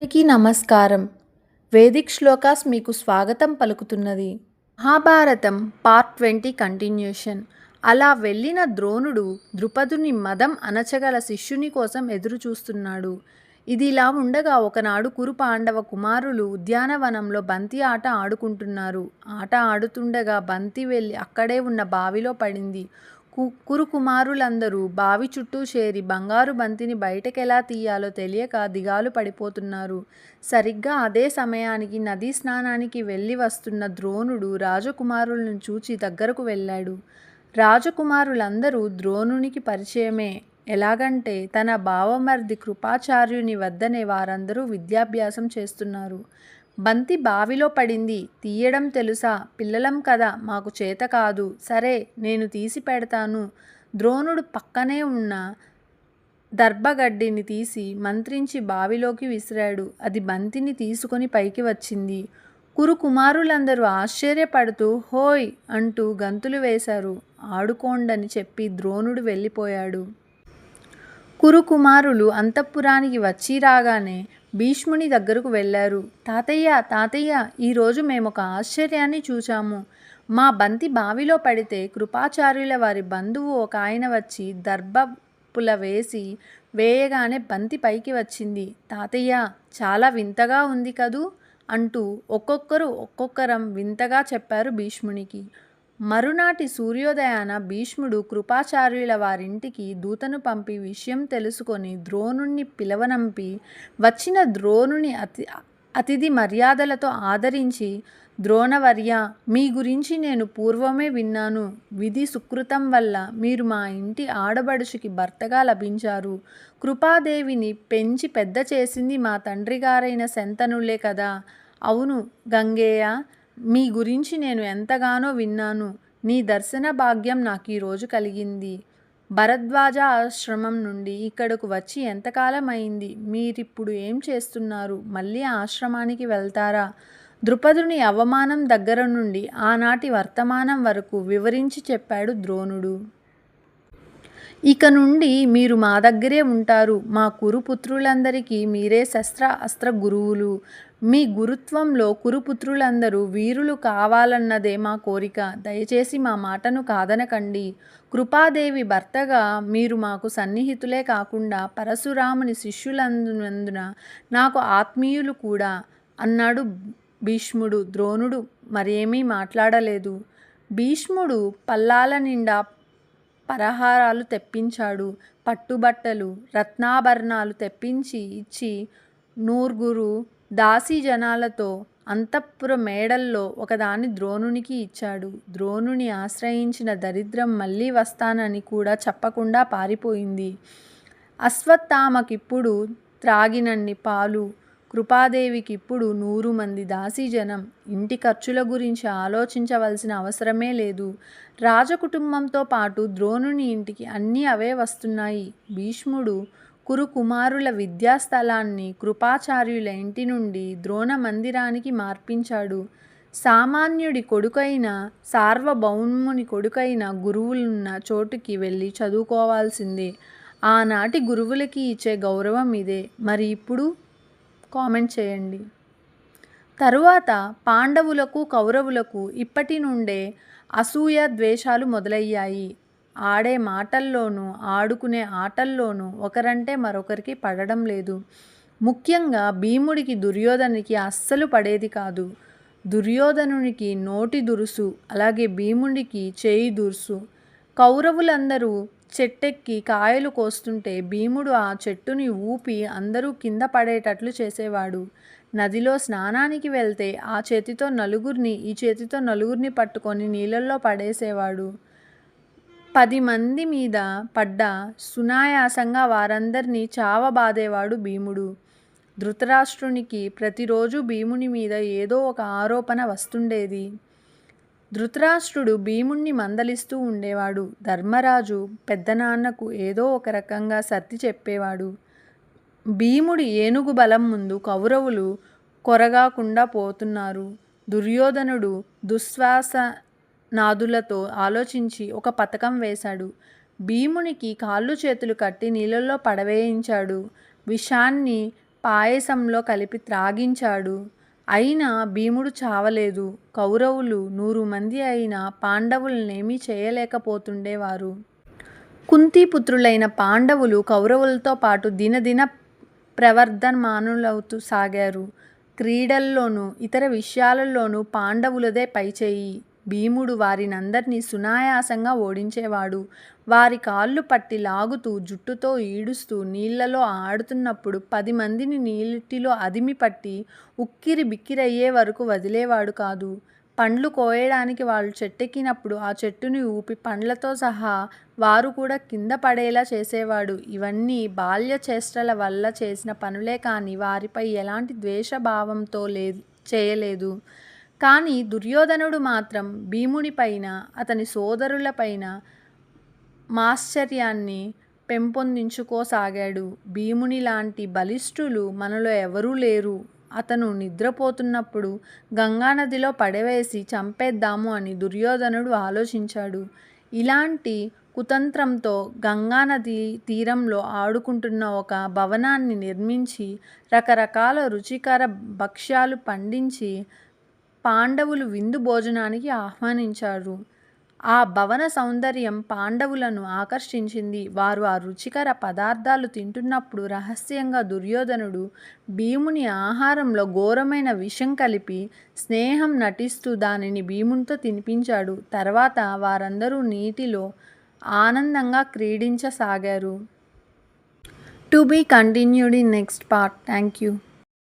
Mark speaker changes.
Speaker 1: అందరికీ నమస్కారం. వేదిక్ శ్లోకాస్ మీకు స్వాగతం పలుకుతున్నది. Mahabharatam part 20 continuation. అలా వెళ్ళిన ద్రోణుడు ద్రుపదుని మదం అణచగల శిష్యుని కోసం ఎదురు చూస్తున్నాడు. ఇదిలా ఉండగా ఒకనాడు కురు పాండవ కుమారులు ఉద్యానవనంలో బంతి ఆట ఆడుకుంటున్నారు. ఆట ఆడుతుండగా బంతి వెళ్ళి అక్కడే ఉన్న బావిలో పడింది. కురు కుమారులందరూ బావి చుట్టూ చేరి బంగారు బంతిని బయటకెలా తీయాలో తెలియక దిగాలు పడిపోతున్నారు. సరిగ్గా అదే సమయానికి నదీ స్నానానికి వెళ్ళి వస్తున్న ద్రోణుడు రాజకుమారులను చూచి దగ్గరకు వెళ్ళాడు. రాజకుమారులందరూ ద్రోణునికి పరిచయమే. ఎలాగంటే తన బావమర్ది కృపాచార్యుని వద్దనే వారందరూ విద్యాభ్యాసం చేస్తున్నారు. బంతి బావిలో పడింది, తీయడం తెలుసా? పిల్లలం కదా, మాకు చేత కాదు. సరే, నేను తీసి పెడతాను. ద్రోణుడు పక్కనే ఉన్న దర్భగడ్డిని తీసి మంత్రించి బావిలోకి విసిరాడు. అది బంతిని తీసుకొని పైకి వచ్చింది. కురు కుమారులందరూ ఆశ్చర్యపడుతూ హోయ్ అంటూ గంతులు వేశారు. ఆడుకోండని చెప్పి ద్రోణుడు వెళ్ళిపోయాడు. కురు కుమారులు అంతఃపురానికి వచ్చి రాగానే భీష్ముని దగ్గరకు వెళ్ళారు. తాతయ్య, తాతయ్య, ఈరోజు మేమొక ఆశ్చర్యాన్ని చూచాము. మా బంతి బావిలో పడితే కృపాచార్యుల వారి బంధువు ఒక ఆయన వచ్చి దర్భపుల వేయగానే బంతి పైకి వచ్చింది. తాతయ్య, చాలా వింతగా ఉంది కదూ అంటూ ఒక్కొక్కరు ఒక్కొక్కరం వింతగా చెప్పారు భీష్మునికి. మరునాటి సూర్యోదయాన భీష్ముడు కృపాచార్యుల వారింటికి దూతను పంపి విషయం తెలుసుకొని ద్రోణుణ్ణి పిలవనంపి వచ్చిన ద్రోణుని అతిథి మర్యాదలతో ఆదరించి, ద్రోణవర్య, మీ గురించి నేను పూర్వమే విన్నాను. విధి సుకృతం వల్ల మీరు మా ఇంటి ఆడబడుచుకి భర్తగా లభించారు. కృపాదేవిని పెంచి పెద్ద చేసింది మా తండ్రిగారైన శంతనులే కదా. అవును గంగేయ, మీ గురించి నేను ఎంతగానో విన్నాను. నీ దర్శన భాగ్యం నాకు ఈరోజు కలిగింది. భరద్వాజ ఆశ్రమం నుండి ఇక్కడకు వచ్చి ఎంతకాలం అయింది? మీరిప్పుడు ఏం చేస్తున్నారు? మళ్ళీ ఆశ్రమానికి వెళ్తారా? ద్రుపదుని అవమానం దగ్గర నుండి ఆనాటి వర్తమానం వరకు వివరించి చెప్పాడు ద్రోణుడు. ఇక నుండి మీరు మా దగ్గరే ఉంటారు. మా కురుపుత్రులందరికీ మీరే శస్త్ర అస్త్ర గురువులు. మీ గురుత్వంలో కురుపుత్రులందరూ వీరులు కావాలన్నదే మా కోరిక. దయచేసి మా మాటను కాదనకండి. కృపాదేవి భర్తగా మీరు మాకు సన్నిహితులే కాకుండా పరశురాముని శిష్యులందున నాకు ఆత్మీయులు కూడా అన్నాడు భీష్ముడు. ద్రోణుడు మరేమీ మాట్లాడలేదు. భీష్ముడు పల్లాల నిండా పలహారాలు తెప్పించాడు. పట్టుబట్టలు, రత్నాభరణాలు తెప్పించి ఇచ్చి నూర్గురు దాసీజనాలతో అంతఃపుర మేడల్లో ఒకదాన్ని ద్రోణునికి ఇచ్చాడు. ద్రోణుని ఆశ్రయించిన దరిద్రం మళ్ళీ వస్తానని కూడా చెప్పకుండా పారిపోయింది. అశ్వత్థామకిప్పుడు త్రాగినన్ని పాలు, కృపాదేవికిప్పుడు 100 మంది దాసీజనం. ఇంటి ఖర్చుల గురించి ఆలోచించవలసిన అవసరమే లేదు. రాజకుటుంబంతో పాటు ద్రోణుని ఇంటికి అన్నీ అవే వస్తున్నాయి. భీష్ముడు కురు కుమారుల విద్యాస్థలాన్ని కృపాచార్యుల ఇంటి నుండి ద్రోణ మందిరానికి మార్పించాడు. సామాన్యుడి కొడుకైన సార్వభౌముని కొడుకైన గురువులున్న చోటుకి వెళ్ళి చదువుకోవాల్సిందే. ఆనాటి గురువులకి ఇచ్చే గౌరవం ఇదే. మరి ఇప్పుడు కామెంట్ చేయండి. తరువాత పాండవులకు కౌరవులకు ఇప్పటి నుండే అసూయ ద్వేషాలు మొదలయ్యాయి. ఆడే మాటల్లోనూ ఆడుకునే ఆటల్లోనూ ఒకరంటే మరొకరికి పడడం లేదు. ముఖ్యంగా భీముడికి దుర్యోధనునికి అస్సలు పడేది కాదు. దుర్యోధనునికి నోటి దురుసు, అలాగే భీముడికి చేయి దురుసు. కౌరవులందరూ చెట్టెక్కి కాయలు కోస్తుంటే భీముడు ఆ చెట్టుని ఊపి అందరూ కింద పడేటట్లు చేసేవాడు. నదిలో స్నానానికి వెళ్తే ఆ చేతితో నలుగురిని, ఈ చేతితో నలుగురిని పట్టుకొని నీళ్ళల్లో పడేసేవాడు. 10 మంది మీద పడ్డా సునాయాసంగా వారందరినీ చావబాదేవాడు భీముడు. ధృతరాష్ట్రునికి ప్రతిరోజు భీముని మీద ఏదో ఒక ఆరోపణ వస్తుండేది. ధృతరాష్ట్రుడు భీముణ్ణి మందలిస్తూ ఉండేవాడు. ధర్మరాజు పెద్దనాన్నకు ఏదో ఒక రకంగా సర్ది చెప్పేవాడు. భీముడి ఏనుగు బలం ముందు కౌరవులు కొరగాకుండా పోతున్నారు. దుర్యోధనుడు దుశ్శాసనాదులతో ఆలోచించి ఒక పథకం వేశాడు. భీమునికి కాళ్ళు చేతులు కట్టి నీళ్ళల్లో పడవేయించాడు. విషాన్ని పాయసంలో కలిపి త్రాగించాడు. అయినా భీముడు చావలేదు. కౌరవులు 100 మంది అయినా పాండవులనేమీ చేయలేకపోతుండేవారు. కుంతీపుత్రులైన పాండవులు కౌరవులతో పాటు దినదిన ప్రవర్ధమానులవుతూ సాగారు. క్రీడల్లోనూ ఇతర విషయాలలోనూ పాండవులదే పైచేయి. భీముడు వారినందర్నీ సునాయాసంగా ఓడించేవాడు. వారి కాళ్ళు పట్టి లాగుతూ, జుట్టుతో ఈడుస్తూ నీళ్లలో ఆడుతున్నప్పుడు 10 మందిని నీటిలో అదిమి పట్టి ఉక్కిరి బిక్కిరయ్యే వరకు వదిలేవాడు కాదు. పండ్లు కోయడానికి వాళ్ళు చెట్టెక్కినప్పుడు ఆ చెట్టుని ఊపి పండ్లతో సహా వారు కూడా కింద పడేలా చేసేవాడు. ఇవన్నీ బాల్య చేష్టల వల్ల చేసిన పనులే కానీ వారిపై ఎలాంటి ద్వేషభావంతో చేయలేదు. కానీ దుర్యోధనుడు మాత్రం భీమునిపైన, అతని సోదరులపైన మాత్సర్యాన్ని పెంపొందించుకోసాగాడు. భీమునిలాంటి బలిష్ఠులు మనలో ఎవరూ లేరు. అతను నిద్రపోతున్నప్పుడు గంగానదిలో పడవేసి చంపేద్దాము అని దుర్యోధనుడు ఆలోచించాడు. ఇలాంటి కుతంత్రంతో గంగానది తీరంలో ఆడుకుంటున్న ఒక భవనాన్ని నిర్మించి రకరకాల రుచికర భక్ష్యాలు పండించి పాండవులు విందు భోజనానికి ఆహ్వానించారు. ఆ భవన సౌందర్యం పాండవులను ఆకర్షించింది. వారు ఆ రుచికర పదార్థాలు తింటున్నప్పుడు రహస్యంగా దుర్యోధనుడు భీముని ఆహారంలో ఘోరమైన విషం కలిపి స్నేహం నటిస్తూ దానిని భీమునితో తినిపించాడు. తర్వాత వారందరూ నీటిలో ఆనందంగా క్రీడించసాగారు. To be continued in next part. Thank you.